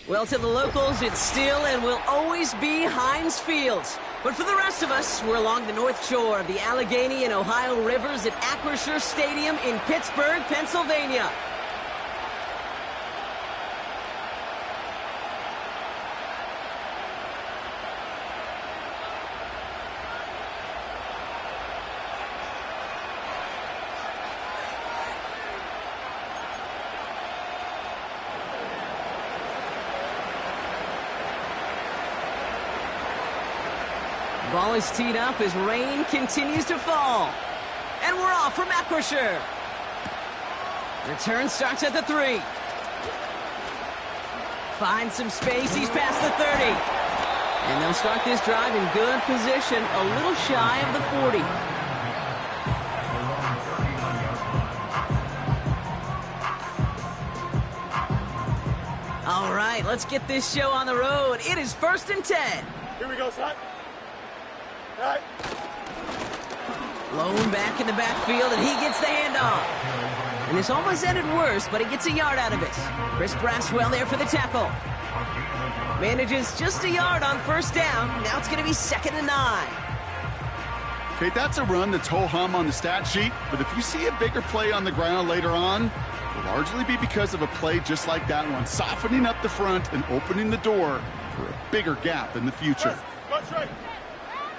Well, to the locals, it's still and will always be Heinz Field. But for the rest of us, we're along the north shore of the Allegheny and Ohio rivers at R2sb Stadium in Pittsburgh, Pennsylvania. Ball is teed up as rain continues to fall. And we're off from R2sb. Return starts at the 3. Finds some space, he's past the 30. And they'll start this drive in good position, a little shy of the 40. All right, let's get this show on the road. It is 1st and 10. Here we go, son. All right. Lone back in the backfield, and he gets the handoff. And this almost ended worse, but he gets a yard out of it. Chris Braswell there for the tackle. Manages just a yard on 1st down. Now it's going to be 2nd and 9. Okay, that's a run that's ho-hum on the stat sheet, but if you see a bigger play on the ground later on, it'll largely be because of a play just like that one, softening up the front and opening the door for a bigger gap in the future. Go straight.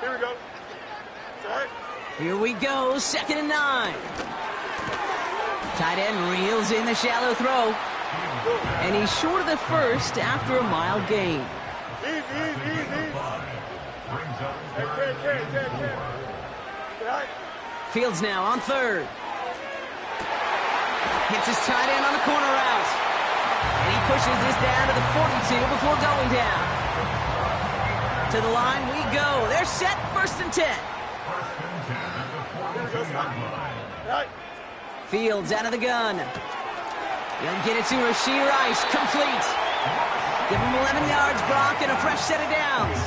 Here we go. All right. Here we go, 2nd and 9. Tight end reels in the shallow throw. And he's short of the 1st after a mile gain. Easy. Hey. All right. Fields now on 3rd. Hits his tight end on the corner route. And he pushes this down to the 42 before going down. To the line we go. They're set, 1st and 10. Right. Fields out of the gun. He'll get it to Rashee Rice, complete. Give him 11 yards, Brock, and a fresh set of downs.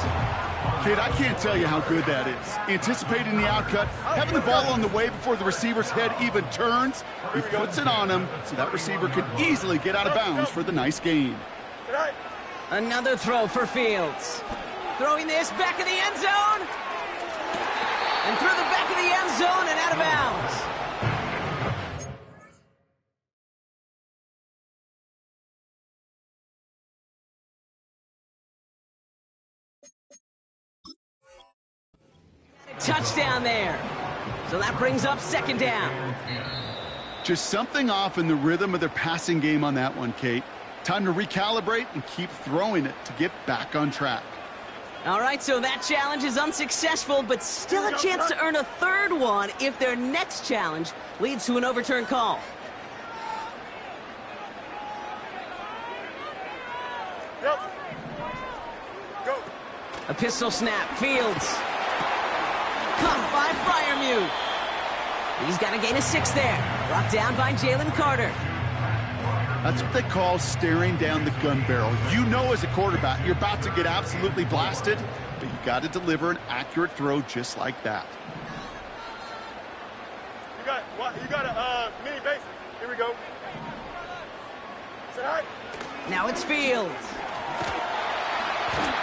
Kid, I can't tell you how good that is. Anticipating the outcut, having the ball on the way before the receiver's head even turns, he puts it on him so that receiver can easily get out of bounds for the nice gain. Another throw for Fields. Throwing this back in the end zone. And through the back of the end zone and out of bounds. Touchdown there. So that brings up 2nd down. Just something off in the rhythm of their passing game on that one, Kate. Time to recalibrate and keep throwing it to get back on track. All right, so that challenge is unsuccessful, but still a chance to earn a 3rd one if their next challenge leads to an overturned call. Yep. Go. A pistol snap, Fields. Caught by Freiermuth. He's got a gain of 6 there. Brought down by Jalen Carter. That's what they call staring down the gun barrel. You know as a quarterback, you're about to get absolutely blasted, but you got to deliver an accurate throw just like that. You got a mini base. Here we go. Say hi. Now it's Fields.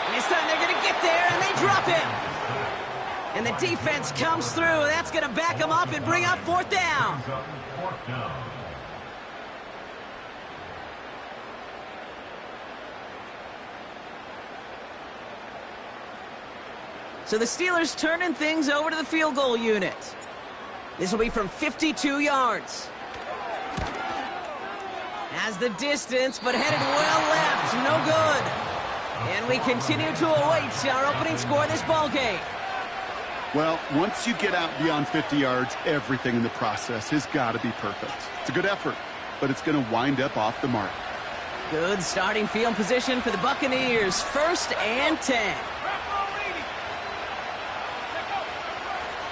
And this time they're going to get there, and they drop him. And the defense comes through. That's going to back them up and bring up 4th down. So the Steelers turning things over to the field goal unit. This will be from 52 yards. Has the distance, but headed well left. No good. And we continue to await our opening score of this ball game. Well, once you get out beyond 50 yards, everything in the process has got to be perfect. It's a good effort, but it's going to wind up off the mark. Good starting field position for the Buccaneers. 1st and 10.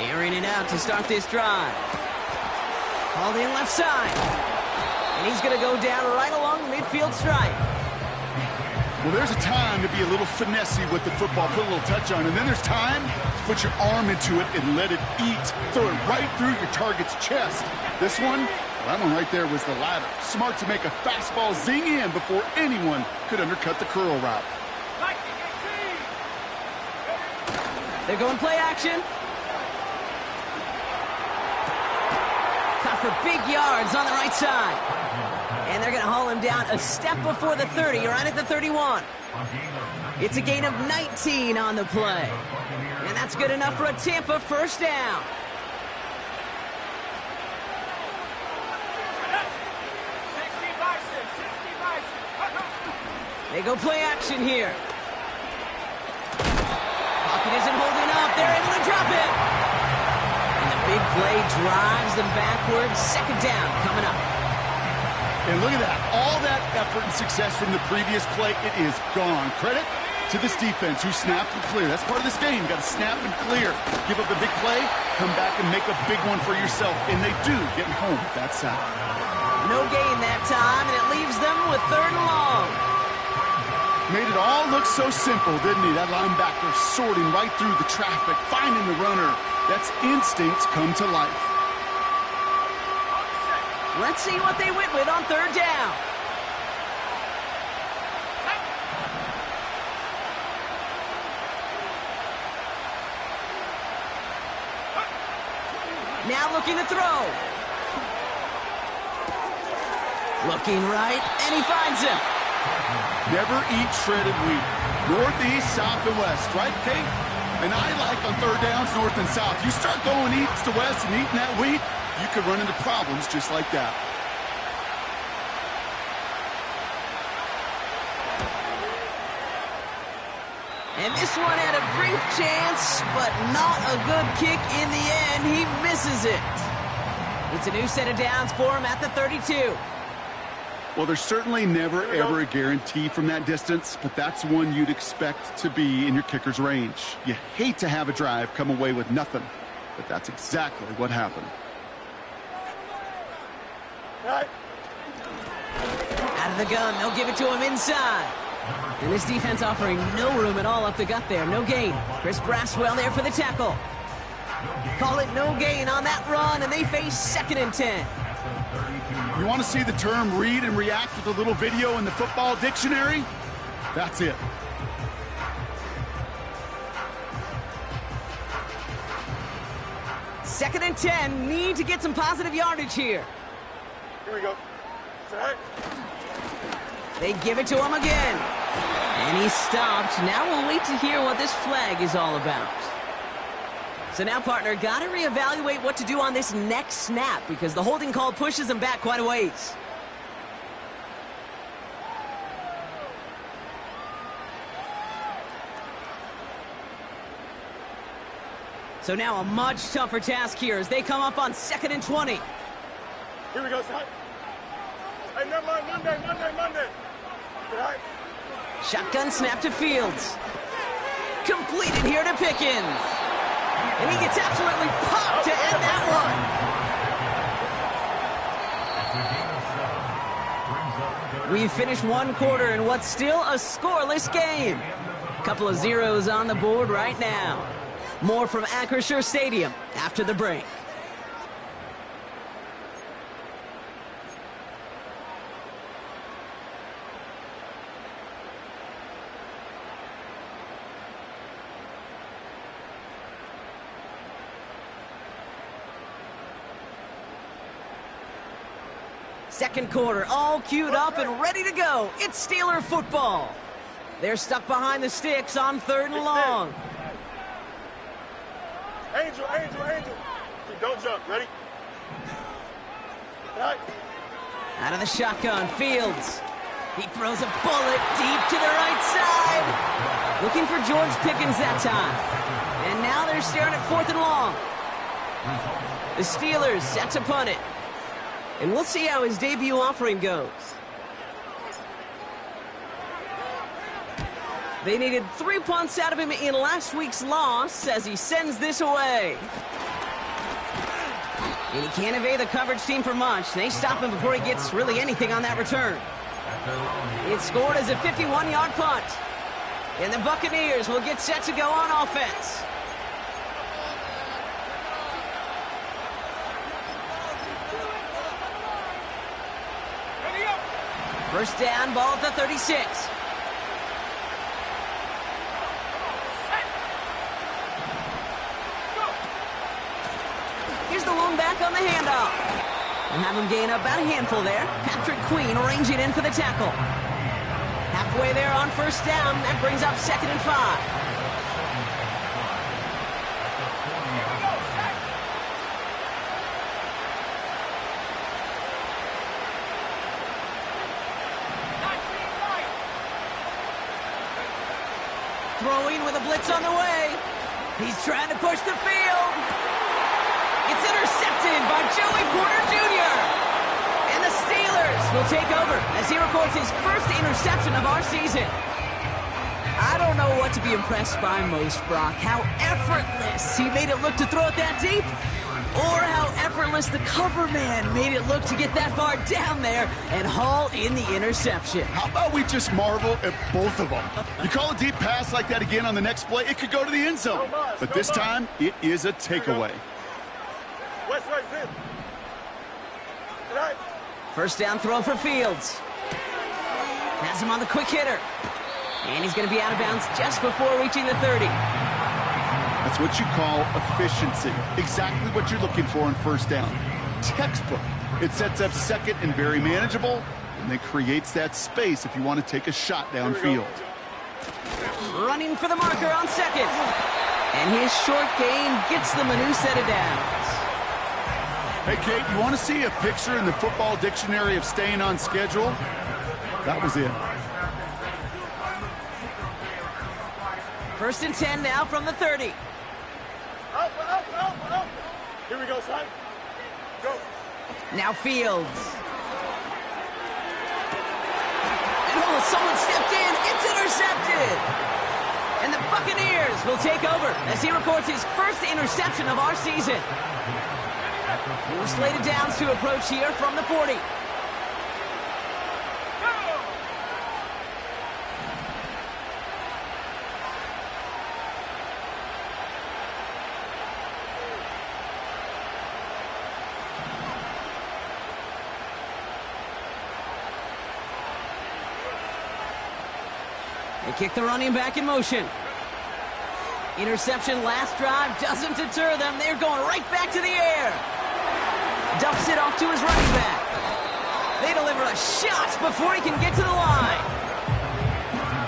Airing it out to start this drive. Hauled in left side. And he's going to go down right along the midfield stripe. Well, there's a time to be a little finessey with the football, put a little touch on, and then there's time to put your arm into it and let it eat. Throw it right through your target's chest. This one, Well, that one right there was the ladder. Smart to make a fastball zing in before anyone could undercut the curl route. They're going play action. Caught for big yards on the right side. And they're going to haul him down a step before the 30, right at the 31. It's a gain of 19 on the play. And that's good enough for a Tampa first down. They go play action here. Pocket isn't holding up. They're able to drop it. And the big play drives them backwards. Second down coming up. And look at that. All that effort and success from the previous play, it is gone. Credit to this defense who snapped and clear. That's part of this game. Got to snap and clear. Give up a big play, come back and make a big one for yourself. And they do, getting home with that sack. No gain that time, and it leaves them with 3rd and long. Made it all look so simple, didn't he? That linebacker sorting right through the traffic, finding the runner. That's instincts come to life. Let's see what they went with on 3rd down. Now looking to throw. Looking right, and he finds him. Never eat shredded wheat. Northeast, south, and west, right, Kate? And I like on 3rd downs, north and south. You start going east to west and eating that wheat, you could run into problems just like that. And this one had a brief chance, but not a good kick in the end. He misses it. It's a new set of downs for him at the 32. Well, there's certainly never, ever a guarantee from that distance, but that's one you'd expect to be in your kicker's range. You hate to have a drive come away with nothing, but that's exactly what happened. Out of the gun, they'll give it to him inside. And this defense offering no room at all up the gut there. No gain. Chris Braswell there for the tackle. Call it no gain on that run, and they face 2nd and 10. You want to see the term read and react with a little video in the football dictionary? That's it. Second and 10, need to get some positive yardage here. Here we go. Set. They give it to him again. And he stopped. Now we'll wait to hear what this flag is all about. So now, partner, got to reevaluate what to do on this next snap because the holding call pushes him back quite a ways. So now a much tougher task here as they come up on 2nd and 20. Here we go, set. Hey, never mind, Monday. Right. Shotgun snap to Fields. Completed here to Pickens. And he gets absolutely popped to end that one. We've finished 1 quarter in what's still a scoreless game. Couple of zeros on the board right now. More from Acrisure Stadium after the break. Second quarter, all queued up and ready to go. It's Steeler football. They're stuck behind the sticks on 3rd and long. Angel. Don't jump. Ready? Right. Out of the shotgun, Fields. He throws a bullet deep to the right side. Looking for George Pickens that time. And now they're staring at 4th and long. The Steelers set to punt it. And we'll see how his debut offering goes. They needed 3 punts out of him in last week's loss as he sends this away. And he can't evade the coverage team for much. They stop him before he gets really anything on that return. It's scored as a 51-yard punt. And the Buccaneers will get set to go on offense. First down, ball at the 36. Here's the lone back on the handoff. And have him gain about a handful there. Patrick Queen arranging in for the tackle. Halfway there on first down. That brings up 2nd and 5. Throwing with a blitz on the way. He's trying to push the field. It's intercepted by Joey Porter Jr. And the Steelers will take over as he records his first interception of our season. I don't know what to be impressed by most, Brock. How effortless he made it look to throw it that deep, or how effortless the cover man made it look to get that far down there and haul in the interception. How about we just marvel at both of them? You call a deep pass like that again on the next play, it could go to the end zone. But this time, it is a takeaway. West, right, in. Right. First down throw for Fields. Has him on the quick hitter. And he's going to be out of bounds just before reaching the 30. That's what you call efficiency. Exactly what you're looking for on first down. Textbook. It sets up second and very manageable, and then creates that space if you want to take a shot downfield. Running for the marker on second. And his short gain gets them a new set of downs. Hey, Kate, you want to see a picture in the football dictionary of staying on schedule? That was it. First and 10 now from the 30. Up. Here we go, son. Go. Now Fields. And someone stepped in. It's intercepted. And the Buccaneers will take over as he records his first interception of our season. New slated downs to approach here from the 40. They kick the running back in motion. Interception last drive doesn't deter them. They're going right back to the air. Dumps it off to his running back. They deliver a shot before he can get to the line.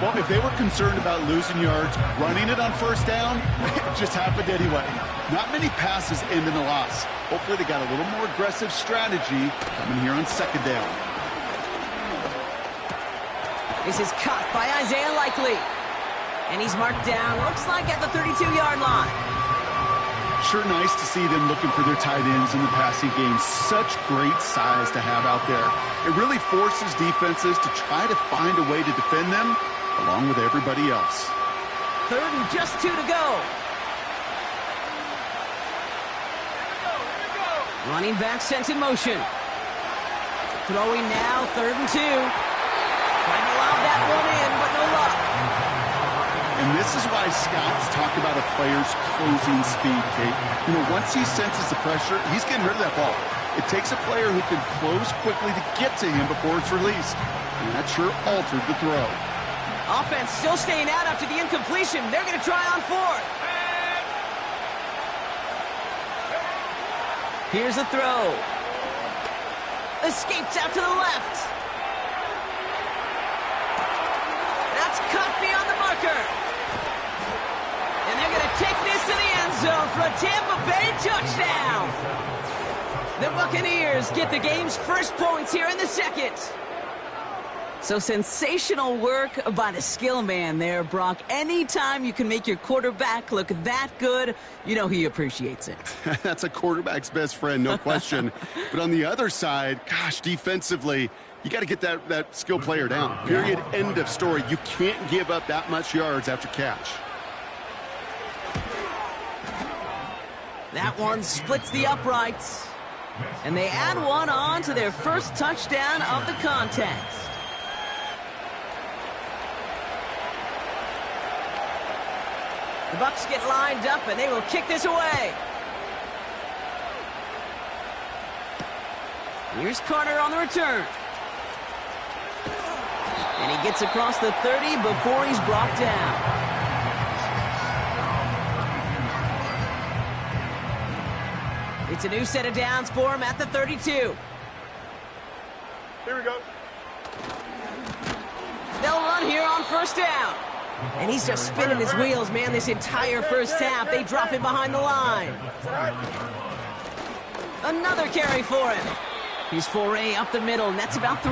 Well, if they were concerned about losing yards, running it on first down, it just happened anyway. Not many passes end in a loss. Hopefully they got a little more aggressive strategy coming here on second down. This is caught by Isaiah Likely. And he's marked down, looks like at the 32-yard line. Sure nice to see them looking for their tight ends in the passing game. Such great size to have out there. It really forces defenses to try to find a way to defend them along with everybody else. Third and just 2 to go. Running back sent in motion. Throwing now, 3rd and 2. Trying to lob that one in, but no luck. And this is why scouts talk about a player's closing speed, Kate. You know, once he senses the pressure, he's getting rid of that ball. It takes a player who can close quickly to get to him before it's released. And that sure altered the throw. Offense still staying out after the incompletion. They're going to try on 4th. Here's a throw. Escapes out to the left. That's cut beyond the marker. And they're going to take this to the end zone for a Tampa Bay touchdown. The Buccaneers get the game's first points here in the second. So sensational work by the skill man there, Brock. Anytime you can make your quarterback look that good, you know he appreciates it. That's a quarterback's best friend, no question. But on the other side, gosh, defensively, you got to get that skill player down. Period. End of story. You can't give up that much yards after catch. That one splits the uprights. And they add one on to their first touchdown of the contest. The Bucs get lined up, and they will kick this away. Here's Carter on the return. And he gets across the 30 before he's brought down. It's a new set of downs for him at the 32. Here we go. They'll run here on first down. And he's just spinning his wheels, man, this entire first half. They drop him behind the line. Another carry for him. His foray up the middle, and that's about 3.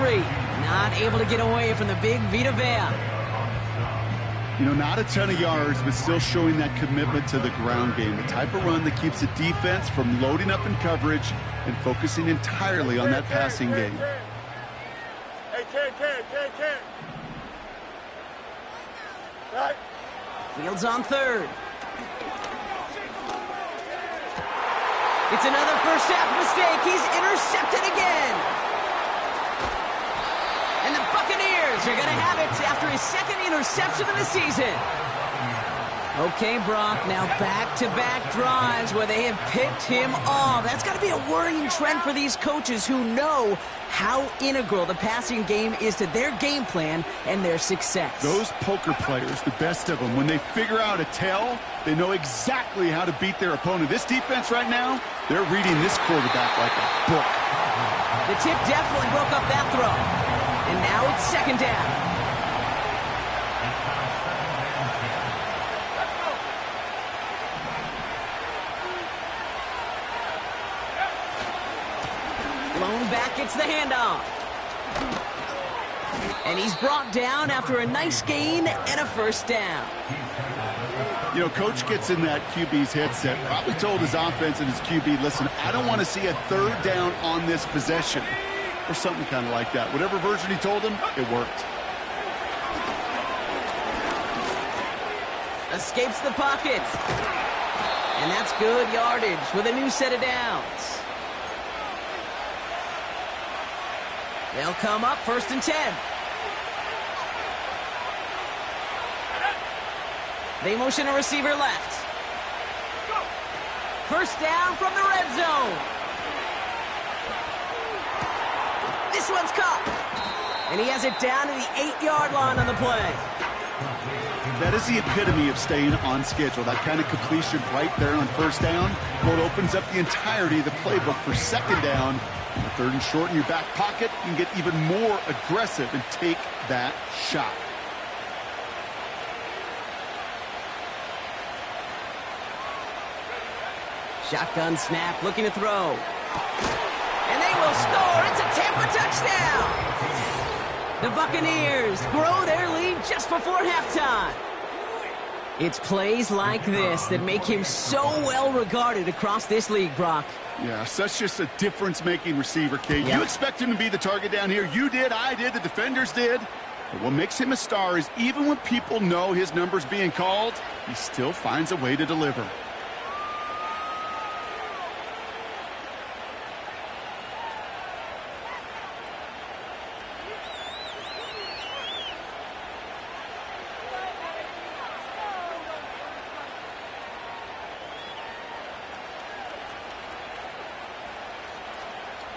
Not able to get away from the big Vita Vea. You know, not a ton of yards, but still showing that commitment to the ground game. The type of run that keeps the defense from loading up in coverage and focusing entirely on that passing game. Hey, Ken. Right. Fields on third. It's another first half mistake. He's intercepted again. And the Buccaneers are going to have it after his second interception of the season. Okay, Brock, now back-to-back drives where they have picked him off. That's got to be a worrying trend for these coaches who know how integral the passing game is to their game plan and their success. Those poker players, the best of them, when they figure out a tell, they know exactly how to beat their opponent. This defense right now, they're reading this quarterback like a book. The tip definitely broke up that throw. And now it's second down. Blown back, gets the handoff. And he's brought down after a nice gain and a first down. You know, coach gets in that QB's headset, probably told his offense and his QB, listen, I don't want to see a third down on this possession. Or something kind of like that. Whatever version he told him, it worked. Escapes the pocket. And that's good yardage with a new set of downs. They'll come up first and 10. They motion a receiver left. First down from the red zone. This one's caught. And he has it down to the 8-yard line on the play. That is the epitome of staying on schedule. That kind of completion right there on first down. Well, it opens up the entirety of the playbook for second down. And the third and short in your back pocket, you can get even more aggressive and take that shot. Shotgun snap, looking to throw. And they will score. It's a Tampa touchdown. The Buccaneers grow their lead just before halftime. It's plays like this that make him so well regarded across this league, Brock. Yeah, such just a difference-making receiver, Kate. Yep. You expect him to be the target down here. You did, I did, the defenders did. But what makes him a star is even when people know his number's being called, he still finds a way to deliver.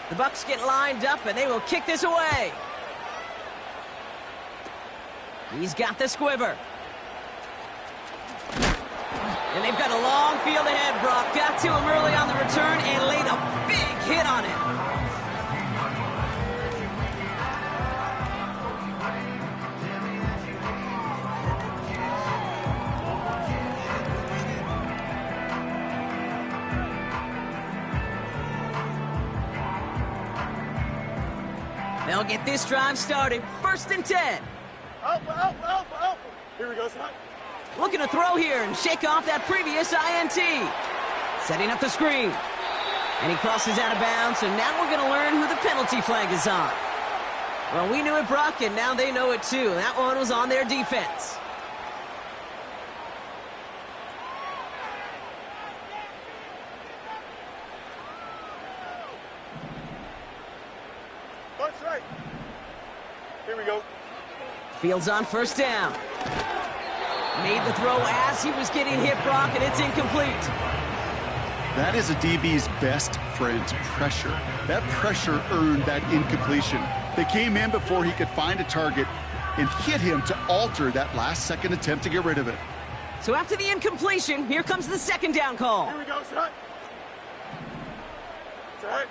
The Bucs get lined up, and they will kick this away. He's got the squiver. And they've got a long field ahead, Brock. Got to him early on the return and laid a big hit on him. They'll get this drive started. First and 10. Alpha. Here we go, son. Looking to throw here and shake off that previous INT. Setting up the screen. And he crosses out of bounds, so now we're going to learn who the penalty flag is on. Well, we knew it, Brock, and now they know it too. That one was on their defense. That's right. Here we go. Fields on first down. Made the throw as he was getting hit, Brock, and it's incomplete. That is a DB's best friend, pressure. That pressure earned that incompletion. They came in before he could find a target, and hit him to alter that last-second attempt to get rid of it. So after the incompletion, here comes the second down call. Here we go, set. Set.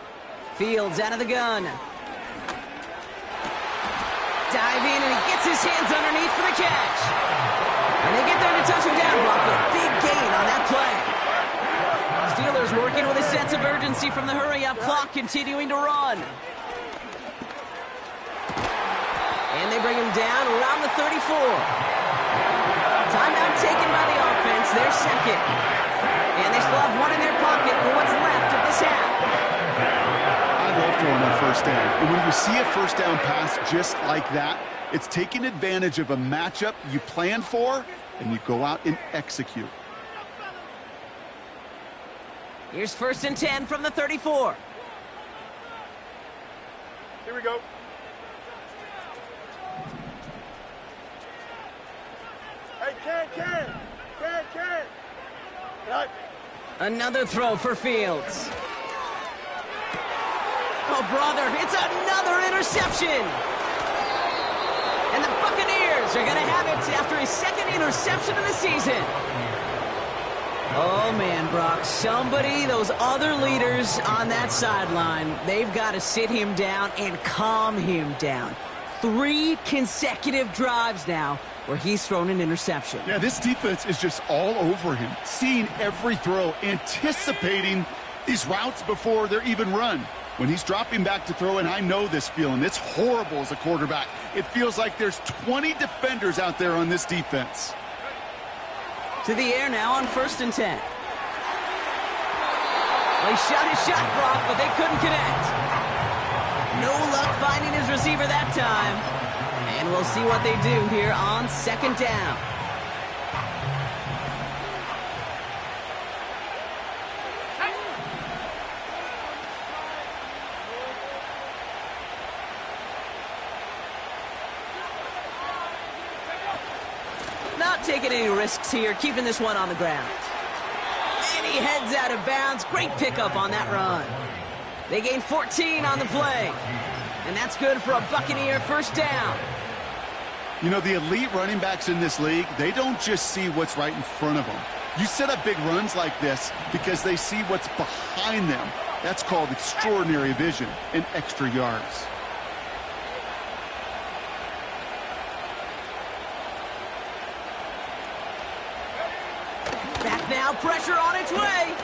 Fields out of the gun. Dive in, and he gets his hands underneath for the catch. And they get there to touch him down, Brock. A big gain on that play. Steelers working with a sense of urgency from the hurry-up clock, continuing to run. And they bring him down around the 34. Timeout taken by the offense, their second. And they still have one in their pocket for what's left of this half. I love throwing on first down. And when you see a first down pass just like that, it's taking advantage of a matchup you plan for, and you go out and execute. Here's 1st and 10 from the 34. Here we go. Hey, can. Right. Another throw for Fields. Oh, brother, it's another interception. And the Buccaneers are going to have it after his second interception of the season. Oh, man, Brock, those other leaders on that sideline, they've got to sit him down and calm him down. 3 consecutive drives now where he's thrown an interception. Yeah, this defense is just all over him, seeing every throw, anticipating these routes before they're even run. When he's dropping back to throw, and I know this feeling, it's horrible as a quarterback. It feels like there's 20 defenders out there on this defense. To the air now on 1st and 10. Well, he shot his shot, Brock, but they couldn't connect. No luck finding his receiver that time. And we'll see what they do here on 2nd down. Not taking any risks here, keeping this one on the ground. And he heads out of bounds. Great pickup on that run. They gain 14 on the play. And that's good for a Buccaneer 1st down. You know, the elite running backs in this league, they don't just see what's right in front of them. You set up big runs like this because they see what's behind them. That's called extraordinary vision and extra yards. Back now, pressure on its way.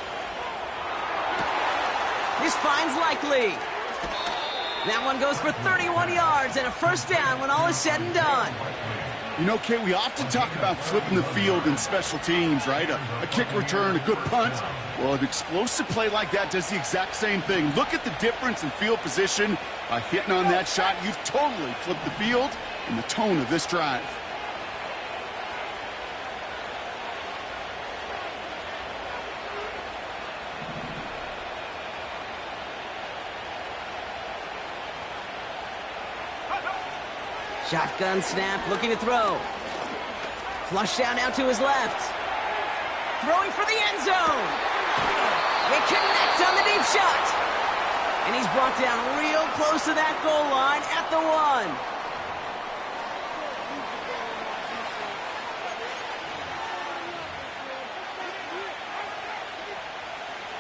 This finds Likely. That one goes for 31 yards and a 1st down when all is said and done. You know, Kate, we often talk about flipping the field in special teams, right? A kick return, a good punt. Well, an explosive play like that does the exact same thing. Look at the difference in field position. By hitting on that shot, you've totally flipped the field and the tone of this drive. Shotgun snap, looking to throw. Flush down now to his left. Throwing for the end zone. They connect on the deep shot. And he's brought down real close to that goal line at the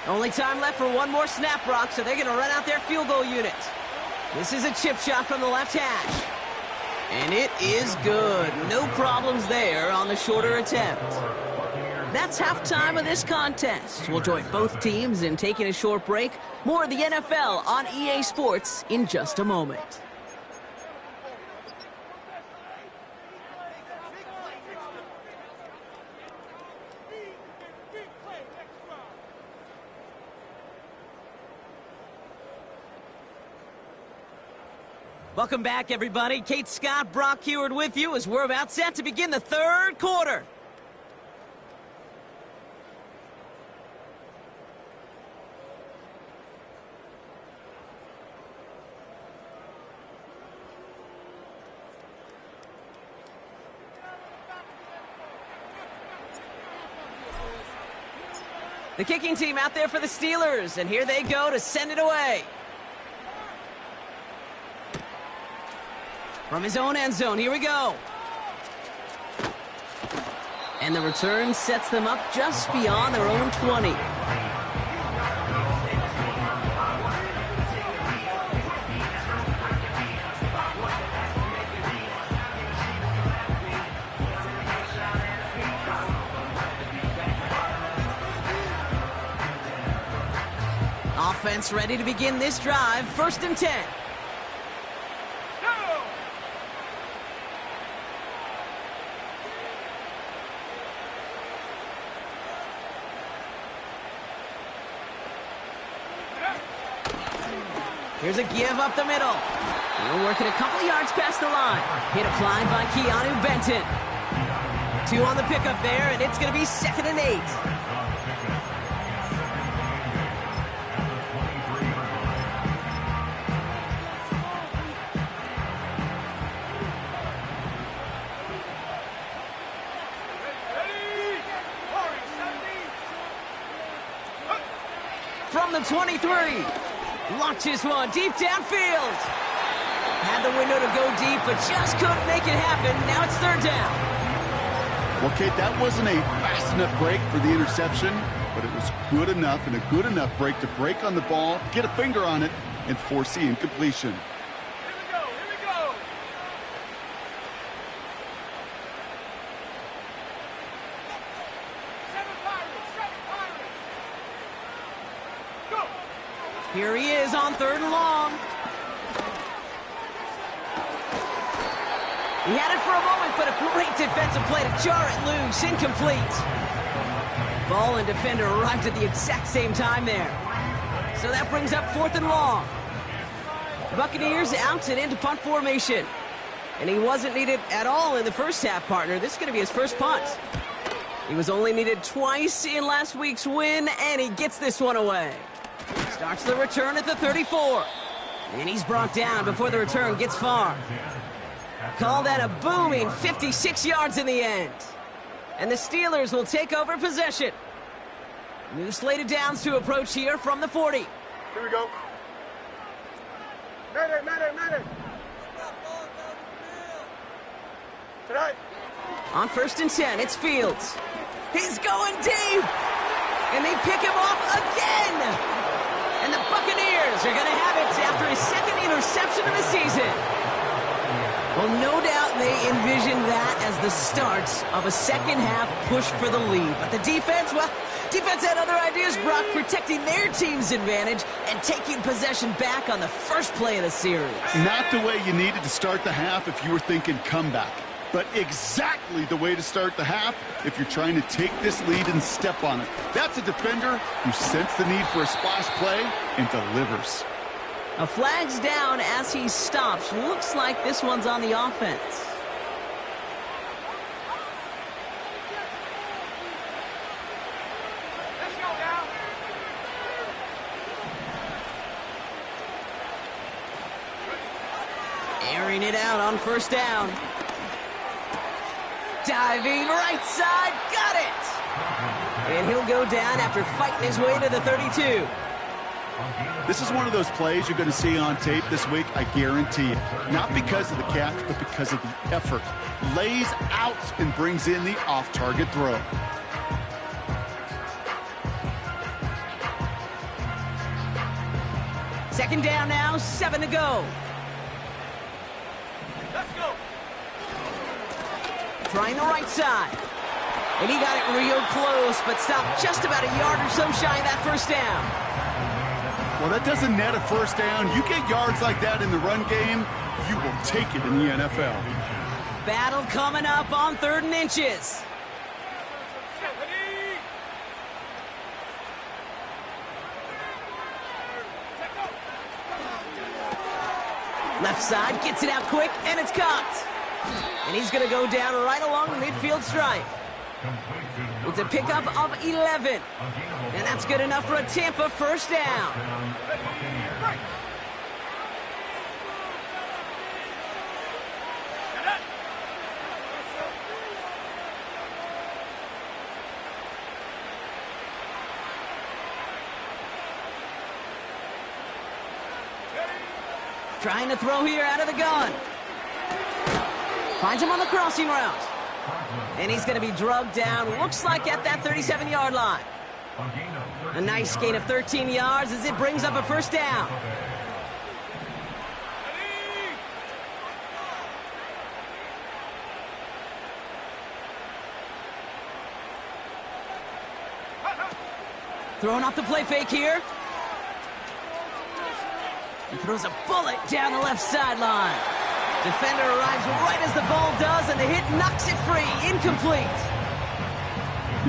1. Only time left for one more snap, Brock, so they're going to run out their field goal unit. This is a chip shot from the left hash. And it is good. No problems there on the shorter attempt. That's halftime of this contest. We'll join both teams in taking a short break. More of the NFL on EA Sports in just a moment. Welcome back, everybody. Kate Scott, Brock Heward with you as we're about set to begin the 3rd quarter. The kicking team out there for the Steelers, and here they go to send it away. From his own end zone, here we go. And the return sets them up just beyond their own 20. Offense ready to begin this drive. 1st and 10. Here's a give up the middle. He'll work it a couple yards past the line. Hit applied by Keanu Benton. 2 on the pickup there, and it's going to be 2nd and 8. From the 23. Launches one deep downfield. Had the window to go deep, but just couldn't make it happen. Now it's 3rd down. Well, Kate, that wasn't a fast enough break for the interception, but it was good enough and a good enough break to break on the ball, get a finger on it, and force the incompletion. Here we go. Seven Pirates. Go. Here he is on 3rd and long. He had it for a moment, but a great defensive play to jar it loose. Incomplete. Ball and defender arrived at the exact same time there. So that brings up 4th and long. Buccaneers out and into punt formation. And he wasn't needed at all in the first half, partner. This is going to be his first punt. He was only needed twice in last week's win, and he gets this one away. Starts the return at the 34. And he's brought down before the return gets far. Call that a booming 56 yards in the end. And the Steelers will take over possession. New slate of downs to approach here from the 40. Here we go. Medic. Tonight. On 1st and 10, it's Fields. He's going deep. And they pick him off again. And the Buccaneers are going to have it after his 2nd interception of the season. Well, no doubt they envisioned that as the start of a second half push for the lead. But the defense, well, defense had other ideas, Brock, protecting their team's advantage and taking possession back on the first play of the series. Not the way you needed to start the half if you were thinking comeback, but exactly the way to start the half if you're trying to take this lead and step on it. That's a defender who sensed the need for a splash play and delivers. A flag's down as he stops. Looks like this one's on the offense. Let's go now. Airing it out on 1st down. Diving right side, got it! And he'll go down after fighting his way to the 32. This is one of those plays you're going to see on tape this week, I guarantee it. Not because of the catch, but because of the effort. Lays out and brings in the off-target throw. Second down now, 7 to go. Let's go. Trying the right side. And he got it real close, but stopped just about a yard or so shy of that 1st down. Well, that doesn't net a 1st down. You get yards like that in the run game, you will take it in the NFL. Battle coming up on 3rd and inches. Left side gets it out quick, and it's caught. And he's going to go down right along the midfield stripe. It's a pickup of 11. And that's good enough for a Tampa 1st down. Trying to throw here out of the gun. Finds him on the crossing route. And he's going to be drugged down, looks like at that 37-yard line. A nice gain of 13 yards as it brings up a first down. Throwing off the play fake here. He throws a bullet down the left sideline. Defender arrives right as the ball does, and the hit knocks it free. Incomplete.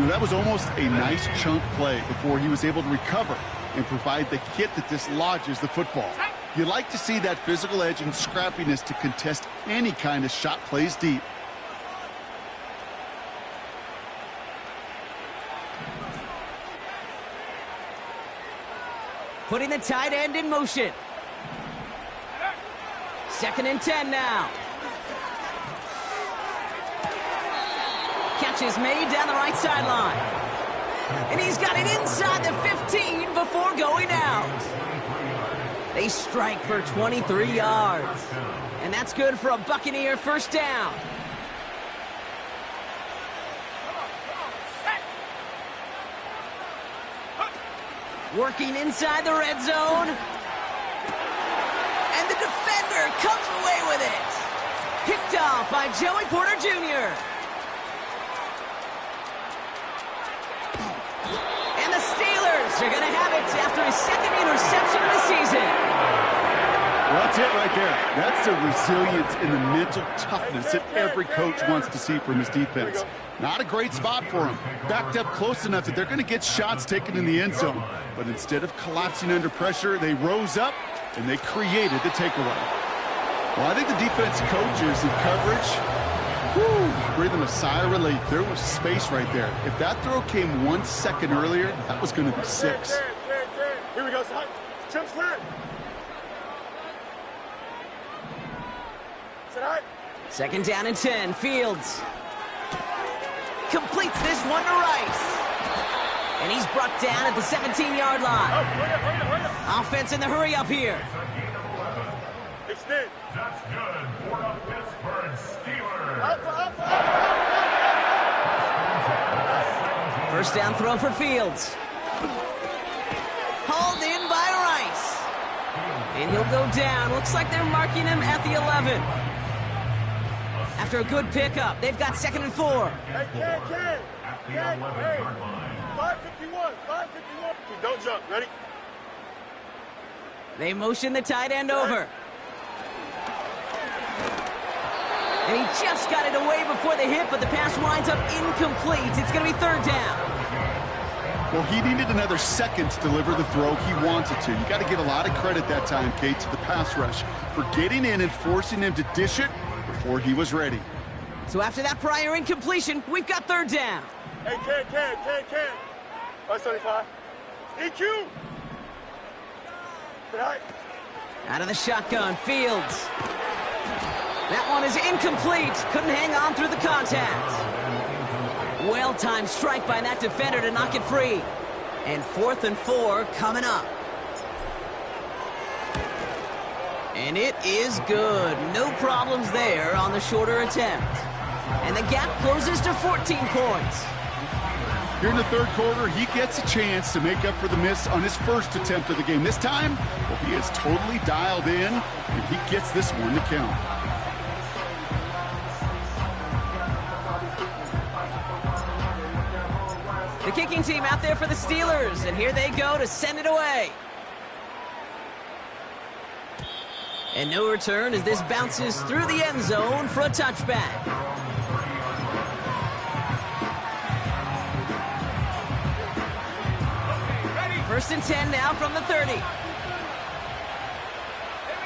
That was almost a nice chunk play before he was able to recover and provide the hit that dislodges the football. You like to see that physical edge and scrappiness to contest any kind of shot plays deep. Putting the tight end in motion. 2nd and 10 now. Catch is made down the right sideline. And he's got it inside the 15 before going out. They strike for 23 yards. And that's good for a Buccaneer first down. Working inside the red zone. And the defender comes away with it. Picked off by Joey Porter Jr. And the Steelers are going to have it after his 2nd interception of the season. Well, that's it right there. That's the resilience and the mental toughness that every coach wants to see from his defense. Not a great spot for him. Backed up close enough that they're going to get shots taken in the end zone. But instead of collapsing under pressure, they rose up and they created the takeaway. Well, I think the defense coaches and coverage, breathe them a sigh of relief. There was space right there. If that throw came 1 second earlier, that was going to be 6. Here we go, son. Jump slant. Sit high. 2nd down and 10. Fields completes this one to Rice. And he's brought down at the 17-yard line. Oh, hurry up. Offense in the hurry up here. Extend. That's good for the Pittsburgh Steelers. Up. First down throw for Fields. Hauled in by Rice. And he'll go down. Looks like they're marking him at the 11. After a good pickup, they've got 2nd and 4. Hey, Ken. Hey. 551. Don't jump. Ready? They motion the tight end over. And he just got it away before the hit, but the pass winds up incomplete. It's going to be 3rd down. Well, he needed another second to deliver the throw he wanted to. You got to give a lot of credit that time, Kate, to the pass rush for getting in and forcing him to dish it before he was ready. So after that prior incompletion, we've got 3rd down. Hey, Ken. 575. EQ. Right. Out of the shotgun, Fields. That one is incomplete. Couldn't hang on through the contact. Well-timed strike by that defender to knock it free. And 4th and 4 coming up. And it is good. No problems there on the shorter attempt. And the gap closes to 14 points. Here in the 3rd quarter, he gets a chance to make up for the miss on his first attempt of the game. This time, well, he is totally dialed in, and he gets this one to count. The kicking team out there for the Steelers, and here they go to send it away. And no return as this bounces through the end zone for a touchback. First and 10 now from the 30. Here we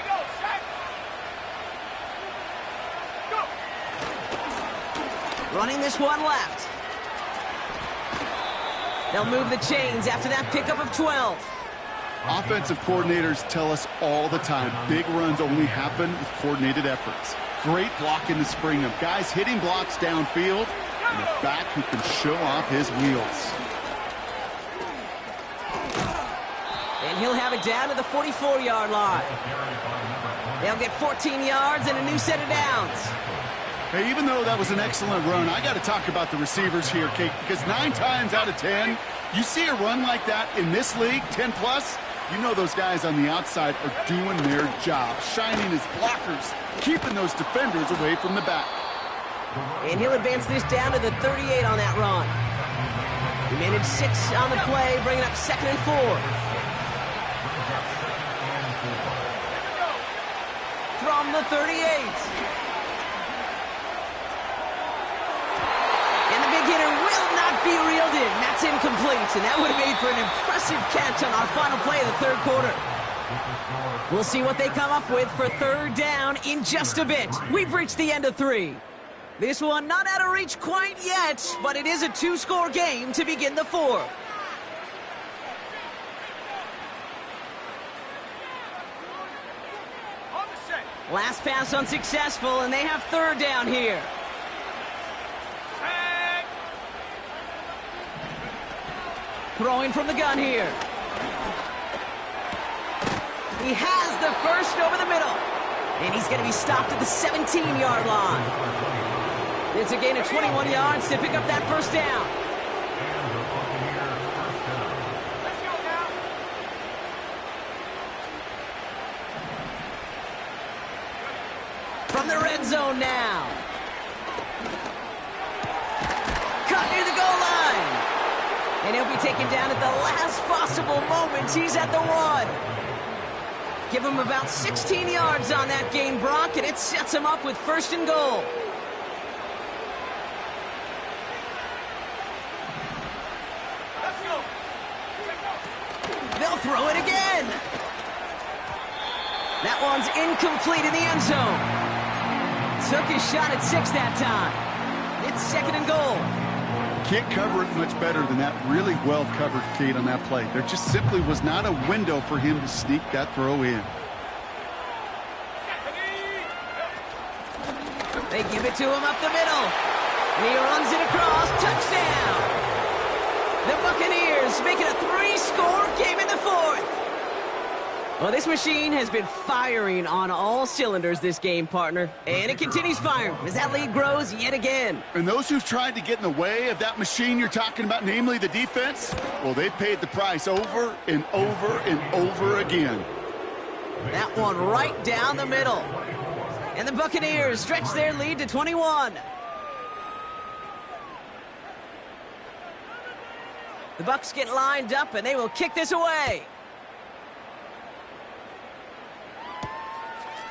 go. Set. Go. Running this one left. They'll move the chains after that pickup of 12. Offensive coordinators tell us all the time, big runs only happen with coordinated efforts. Great block in the spring of guys hitting blocks downfield and a back who can show off his wheels. And he'll have it down to the 44-yard line. They'll get 14 yards and a new set of downs. Hey, even though that was an excellent run, I got to talk about the receivers here, Kate, because 9 times out of 10, you see a run like that in this league, 10+, you know those guys on the outside are doing their job, shining as blockers, keeping those defenders away from the back. And he'll advance this down to the 38 on that run. He managed 6 on the play, bringing up 2nd and 4. From the 38. And the big hitter will not be reeled in. That's incomplete, and that would have made for an impressive catch on our final play of the 3rd quarter. We'll see what they come up with for 3rd down in just a bit. We've reached the end of 3. This one not out of reach quite yet, but it is a 2-score game to begin the 4th. Last pass unsuccessful, and they have 3rd down here. Throwing from the gun here. He has the first over the middle. And he's going to be stopped at the 17-yard line. It's a gain of 21 yards to pick up that 1st down. From the red zone now. Caught near the goal line. And he'll be taken down at the last possible moment. He's at the 1. Give him about 16 yards on that gain, Brock, and it sets him up with 1st and goal. They'll throw it again. That one's incomplete in the end zone. Took his shot at 6 that time. It's 2nd and goal. Can't cover it much better than that. Really well covered, Kate, on that play. There just simply was not a window for him to sneak that throw in. They give it to him up the middle. And he runs it across. Touchdown. The Buccaneers make it a 3-score game in the 4th. Well, this machine has been firing on all cylinders this game, partner. And it continues firing as that lead grows yet again. And those who've tried to get in the way of that machine you're talking about, namely the defense, well, they've paid the price over and over and over again. That one right down the middle. And the Buccaneers stretch their lead to 21. The Bucs get lined up, and they will kick this away.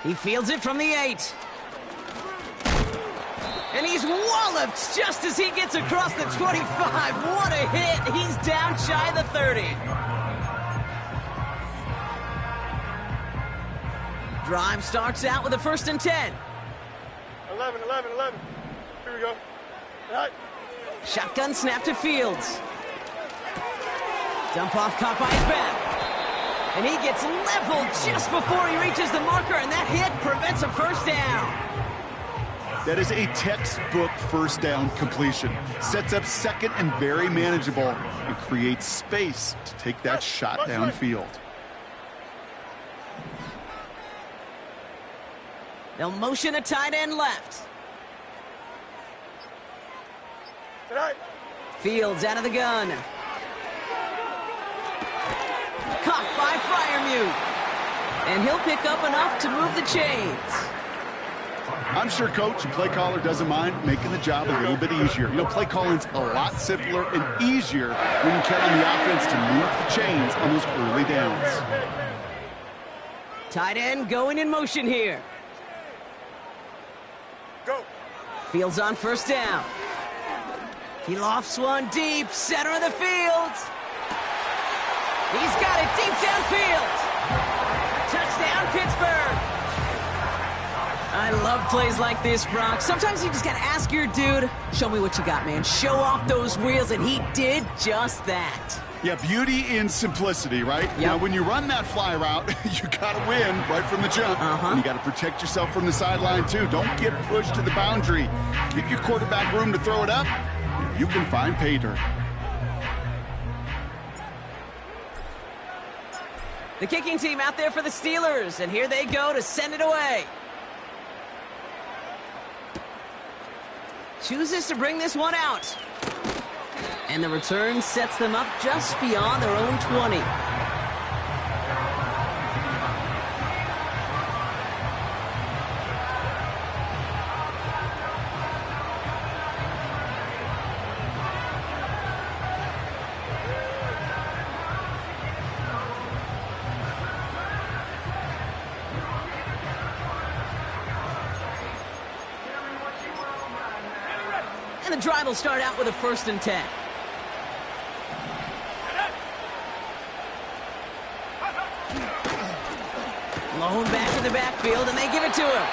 He fields it from the 8. And he's walloped just as he gets across the 25. What a hit. He's down shy of the 30. Drive starts out with a 1st and 10. 11. Here we go. All right. Shotgun snap to Fields. Dump off caught by his back. And he gets leveled just before he reaches the marker, and that hit prevents a 1st down. That is a textbook 1st down completion. Sets up 2nd and very manageable and creates space to take that shot downfield. They'll motion a tight end left. Tonight. Fields out of the gun. Caught by Freiermuth. And he'll pick up enough to move the chains. I'm sure coach and play caller doesn't mind making the job a little bit easier. You know, play calling's a lot simpler and easier when you count on the offense to move the chains on those early downs. Tight end going in motion here. Go. Fields on 1st down. He lofts one deep, center of the field. He's got it deep downfield. Touchdown, Pittsburgh. I love plays like this, Brock. Sometimes you just got to ask your dude, show me what you got, man. Show off those wheels, and he did just that. Yeah, beauty in simplicity, right? Yep. Now, when you run that fly route, you got to win right from the jump. And you got to protect yourself from the sideline, too. Don't get pushed to the boundary. Give your quarterback room to throw it up. You can find pay dirt. The kicking team out there for the Steelers, and here they go to send it away. chooses to bring this one out. And the return sets them up just beyond their own 20. And the drive will start out with a 1st and 10. Blown back in the backfield, and they give it to him.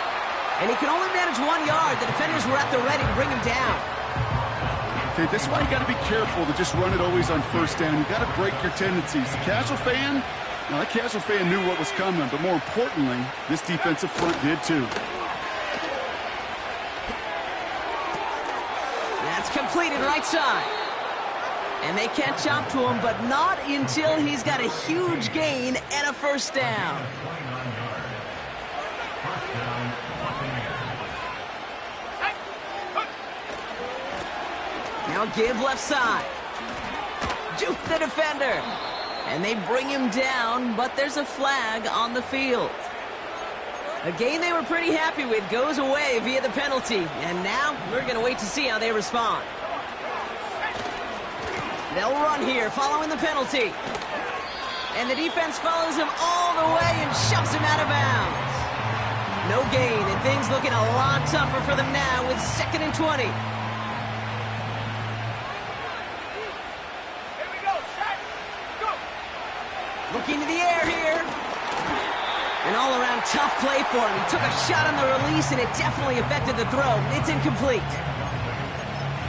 And he can only manage 1 yard. The defenders were at the ready to bring him down. Okay, this is why you got to be careful to just run it always on 1st down. You got to break your tendencies. The casual fan, now that casual fan knew what was coming, but more importantly, this defensive front did too. That's completed right side. And they catch up to him, but not until he's got a huge gain and a 1st down. Now give left side. Juke the defender. And they bring him down, but there's a flag on the field. A game they were pretty happy with goes away via the penalty. And now we're going to wait to see how they respond. They'll run here following the penalty. And the defense follows him all the way and shoves him out of bounds. No gain, and things looking a lot tougher for them now with 2nd and 20. Looking to the air here. An all-around tough play for him. He took a shot on the release, and it definitely affected the throw. It's incomplete.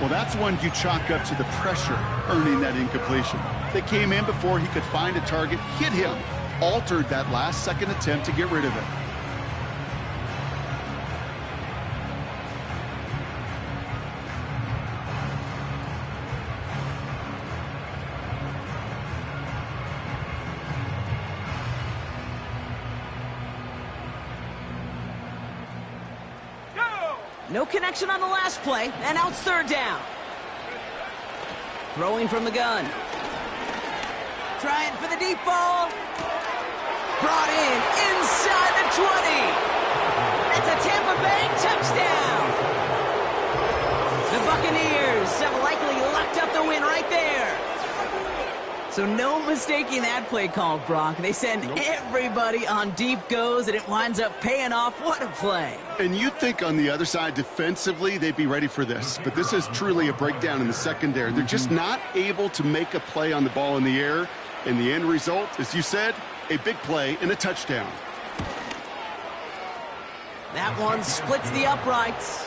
Well, that's one you chalk up to the pressure earning that incompletion. They came in before he could find a target, hit him, altered that last-second attempt to get rid of it. No connection on the last play, and now it's 3rd down. Throwing from the gun. Trying for the deep ball. Brought in inside the 20. That's a Tampa Bay touchdown. The Buccaneers have likely locked up the win right there. So no mistaking that play call, Brock. They send everybody on deep goes, and it winds up paying off. What a play. And you'd think on the other side, defensively, they'd be ready for this. But this is truly a breakdown in the secondary. They're just not able to make a play on the ball in the air. And the end result, as you said, a big play and a touchdown. That one splits the uprights.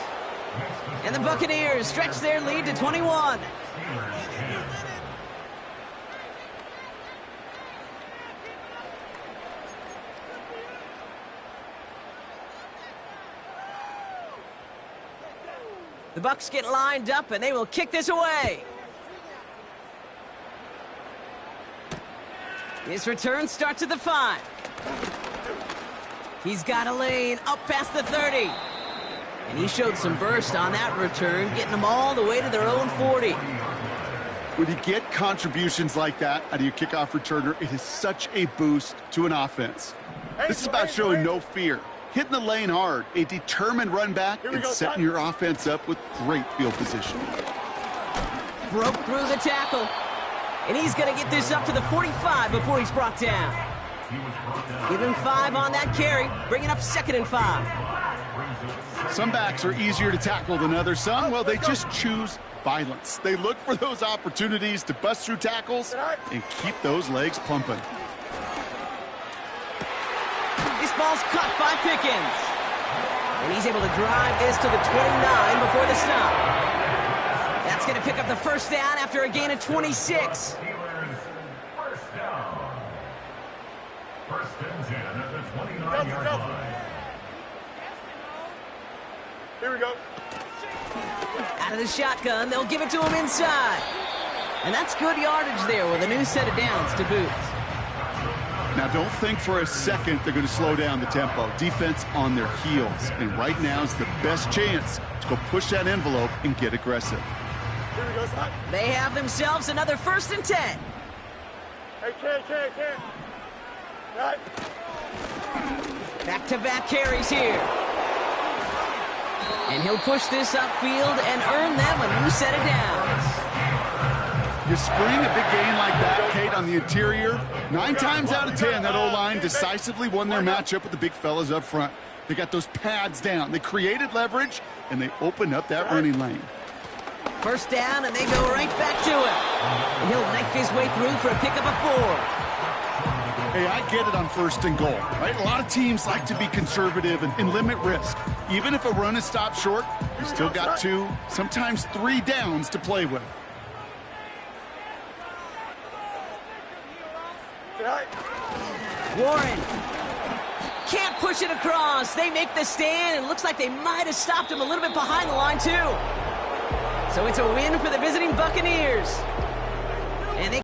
And the Buccaneers stretch their lead to 21. The Bucs get lined up, and they will kick this away. His return starts at the 5. He's got a lane up past the 30. And he showed some burst on that return, getting them all the way to their own 40. When you get contributions like that out of your kickoff returner, it is such a boost to an offense. This is about showing no fear. Hitting the lane hard, a determined run back, and setting your offense up with great field position. Broke through the tackle. And he's going to get this up to the 45 before he's brought down. Give him 5 on that carry, bringing up 2nd and 5. Some backs are easier to tackle than others. Some, well, they just choose violence. They look for those opportunities to bust through tackles and keep those legs pumping. This ball's caught by Pickens. And he's able to drive this to the 29 before the stop. That's going to pick up the 1st down after a gain of 26. 1st down. 1st and 10 at the 29-yard line. Here we go. Out of the shotgun, they'll give it to him inside. And that's good yardage there with a new set of downs to boot. Now, don't think for a second they're going to slow down the tempo. Defense on their heels. And right now is the best chance to go push that envelope and get aggressive. Here we go, son. They have themselves another 1st and 10. Hey, Ken. Right. Back-to-back carries here. And he'll push this upfield and earn them a new set of downs. You spring a big gain like that, Kate, on the interior. 9 times out of 10, that O-line decisively won their matchup with the big fellas up front. They got those pads down. They created leverage, and they opened up that running lane. 1st down, and they go right back to him. And he'll knife his way through for a pickup of 4. Hey, I get it on 1st and goal, right? A lot of teams like to be conservative and limit risk. Even if a run is stopped short, you still got 2, sometimes 3 downs to play with. Warren can't push it across. They make the stand, and looks like they might have stopped him a little bit behind the line, too. So it's a win for the visiting Buccaneers.